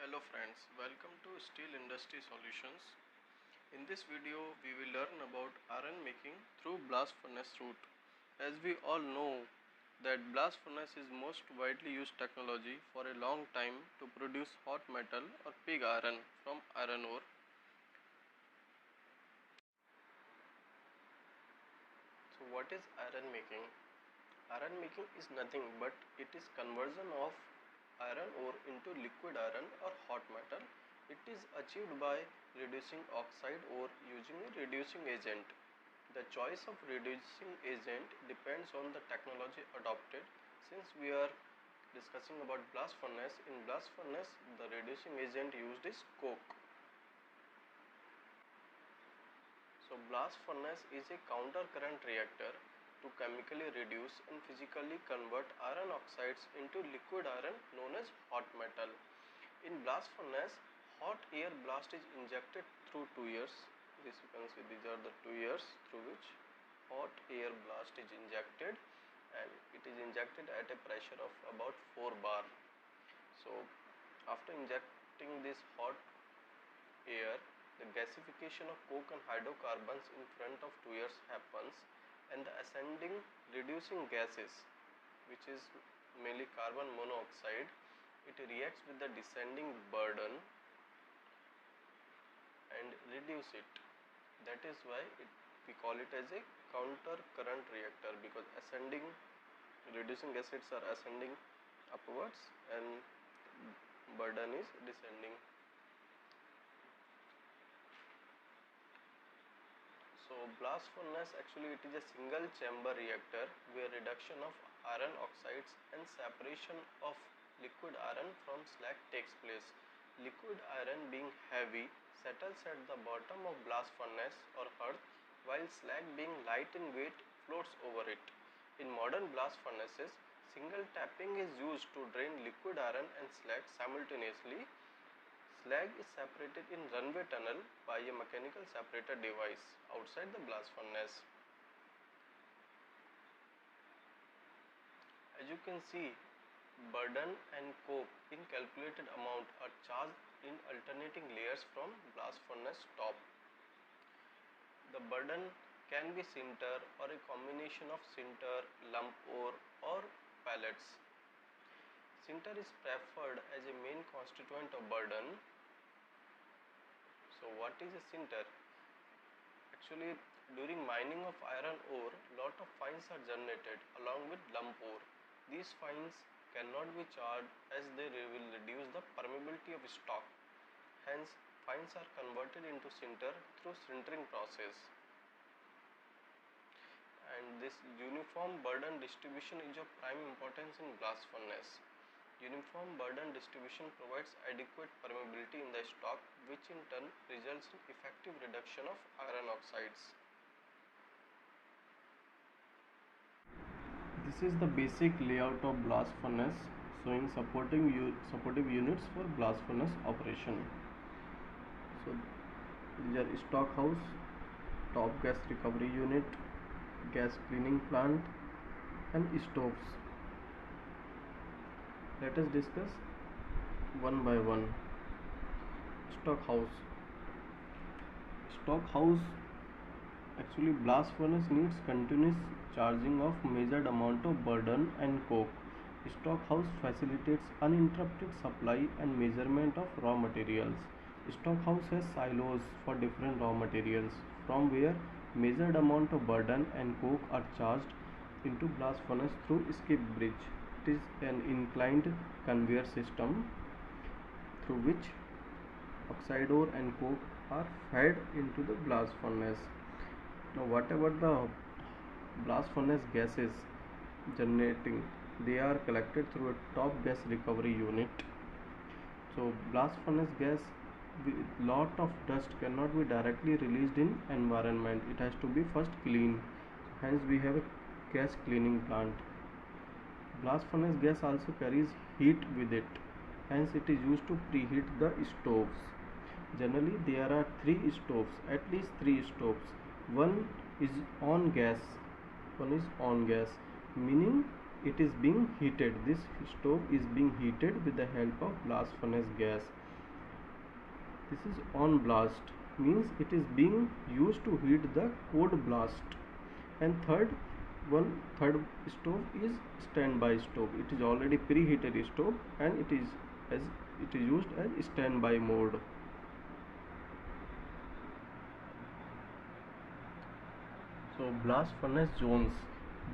Hello friends, welcome to Steel Industry Solutions. In this video we will learn about iron making through blast furnace route. As we all know that blast furnace is most widely used technology for a long time to produce hot metal or pig iron from iron ore. So what is iron making? Iron making is nothing but it is conversion of iron ore into liquid iron or hot metal. It is achieved by reducing oxide ore using a reducing agent. The choice of reducing agent depends on the technology adopted. Since we are discussing about blast furnace, in blast furnace the reducing agent used is coke. So blast furnace is a counter current reactor to chemically reduce and physically convert iron oxides into liquid iron known as hot metal. In blast furnace, hot air blast is injected through two ears. This you can see, these are the two ears through which hot air blast is injected, and it is injected at a pressure of about 4 bar. So after injecting this hot air, the gasification of coke and hydrocarbons in front of two ears happens, and the ascending reducing gases, which is mainly carbon monoxide, it reacts with the descending burden and reduce it. That is why we call it as a counter current reactor, because ascending reducing gases are ascending upwards and burden is descending. So blast furnace actually it is a single chamber reactor where reduction of iron oxides and separation of liquid iron from slag takes place. Liquid iron being heavy settles at the bottom of blast furnace or hearth, while slag being light in weight floats over it. In modern blast furnaces, single tapping is used to drain liquid iron and slag simultaneously. Slag is separated in runway tunnel by a mechanical separator device outside the blast furnace. As you can see, burden and coke in calculated amount are charged in alternating layers from blast furnace top. The burden can be sinter or a combination of sinter, lump ore or pellets. Sinter is preferred as a main constituent of burden. So what is a sinter? Actually, during mining of iron ore, lot of fines are generated along with lump ore. These fines cannot be charged as they will reduce the permeability of stock. Hence, fines are converted into sinter through sintering process. And this uniform burden distribution is of prime importance in blast furnace. Uniform burden distribution provides adequate permeability in the stock, which in turn results in effective reduction of iron oxides. This is the basic layout of blast furnace, showing supportive units for blast furnace operation. So these are stock house, top gas recovery unit, gas cleaning plant and stoves. Let us discuss one by one. Stock house. Stock house, actually blast furnace needs continuous charging of measured amount of burden and coke. Stock house facilitates uninterrupted supply and measurement of raw materials. Stock house has silos for different raw materials from where measured amount of burden and coke are charged into blast furnace through skip bridge. It is an inclined conveyor system through which oxide ore and coke are fed into the blast furnace. Now whatever the blast furnace gases generating, they are collected through a top gas recovery unit. So blast furnace gas with lot of dust cannot be directly released in environment. It has to be first cleaned. Hence we have a gas cleaning plant. Blast furnace gas also carries heat with it. Hence it is used to preheat the stoves. Generally there are at least three stoves. One is on gas, meaning it is being heated. This stove is being heated with the help of blast furnace gas. This is on blast, means it is being used to heat the cold blast. And third stove is standby stove. It is already preheated stove and it is used as standby mode. So blast furnace zones.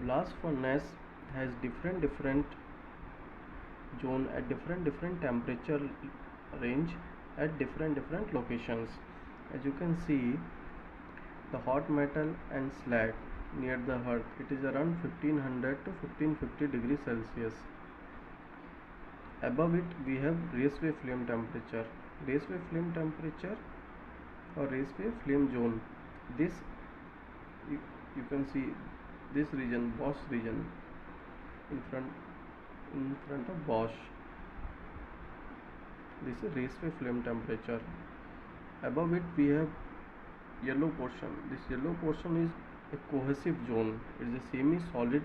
Blast furnace has different zone at different temperature range at different locations. As you can see, the hot metal and slag near the hearth, it is around 1500 to 1550 degrees Celsius. Above it we have raceway flame temperature. Raceway flame temperature or raceway flame zone. This you can see this region, Bosch region, in front of Bosch. This is raceway flame temperature. Above it we have yellow portion. This yellow portion is a cohesive zone. It is a semi-solid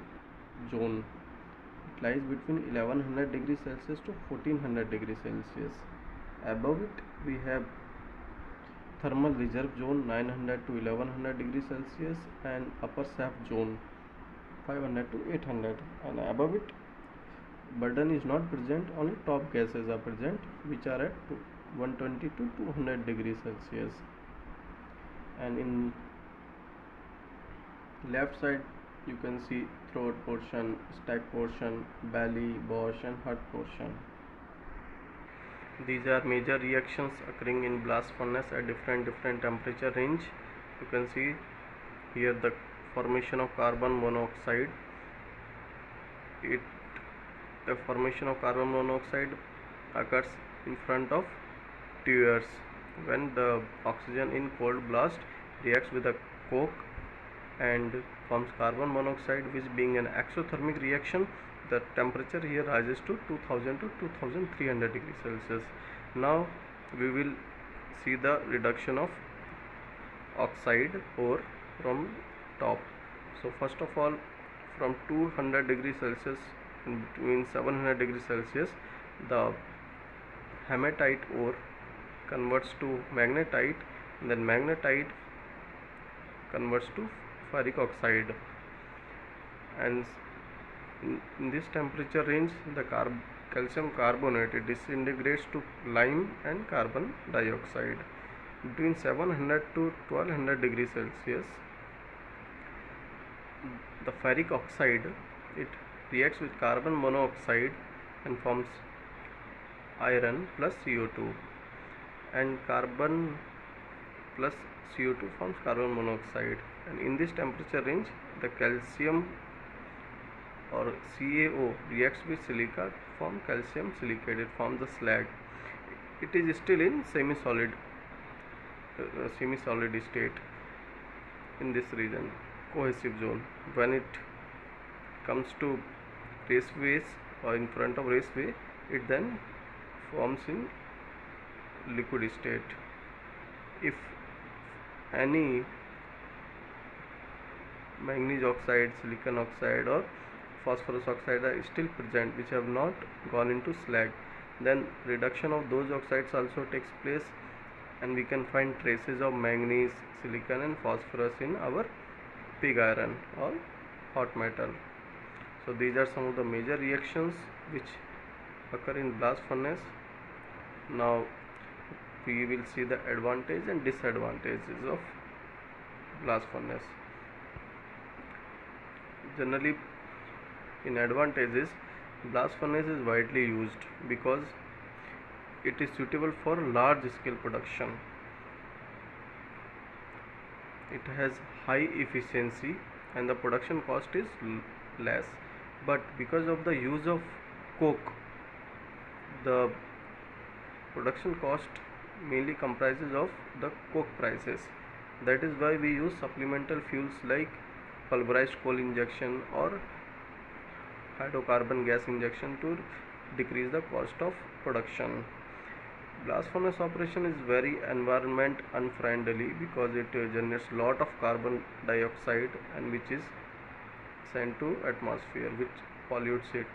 zone. It lies between 1100 degrees Celsius to 1400 degrees Celsius. Above it we have thermal reserve zone 900 to 1100 degrees Celsius and upper shaft zone 500 to 800. And above it burden is not present, only top gases are present, which are at 120 to 200 degrees Celsius. And in left side you can see throat portion, stack portion, belly, Bosch and hearth portion. These are major reactions occurring in blast furnace at different temperature range. You can see here the formation of carbon monoxide. The formation of carbon monoxide occurs in front of tuyeres when the oxygen in cold blast reacts with the coke and forms carbon monoxide, which being an exothermic reaction, the temperature here rises to 2000 to 2300 degrees Celsius. Now we will see the reduction of oxide ore from top. So first of all, from 200 degrees Celsius in between 700 degrees Celsius, the hematite ore converts to magnetite, and then magnetite converts to ferric oxide, and in this temperature range the calcium carbonate it disintegrates to lime and carbon dioxide. Between 700 to 1200 degrees Celsius, the ferric oxide it reacts with carbon monoxide and forms iron plus CO2, and carbon plus CO2 forms carbon monoxide. And in this temperature range the calcium or CaO reacts with silica to form calcium silicate. It forms the slag. It is still in semi-solid state in this region, cohesive zone. When it comes to raceways or in front of raceway, it then forms in liquid state. If any manganese oxide, silicon oxide or phosphorus oxide are still present which have not gone into slag, then reduction of those oxides also takes place, and we can find traces of manganese, silicon and phosphorus in our pig iron or hot metal. So these are some of the major reactions which occur in blast furnace. Now we will see the advantage and disadvantages of blast furnace. Generally, in advantages, blast furnace is widely used because it is suitable for large scale production. It has high efficiency and the production cost is less. But because of the use of coke, the production cost mainly comprises of the coke prices. That is why we use supplemental fuels like pulverized coal injection or hydrocarbon gas injection to decrease the cost of production. Blast furnace operation is very environment unfriendly because it generates lot of carbon dioxide and which is sent to atmosphere, which pollutes it.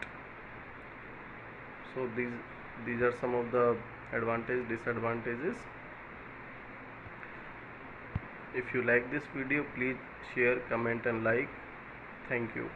So these are some of the disadvantages. If you like this video, please share, comment and like. Thank you.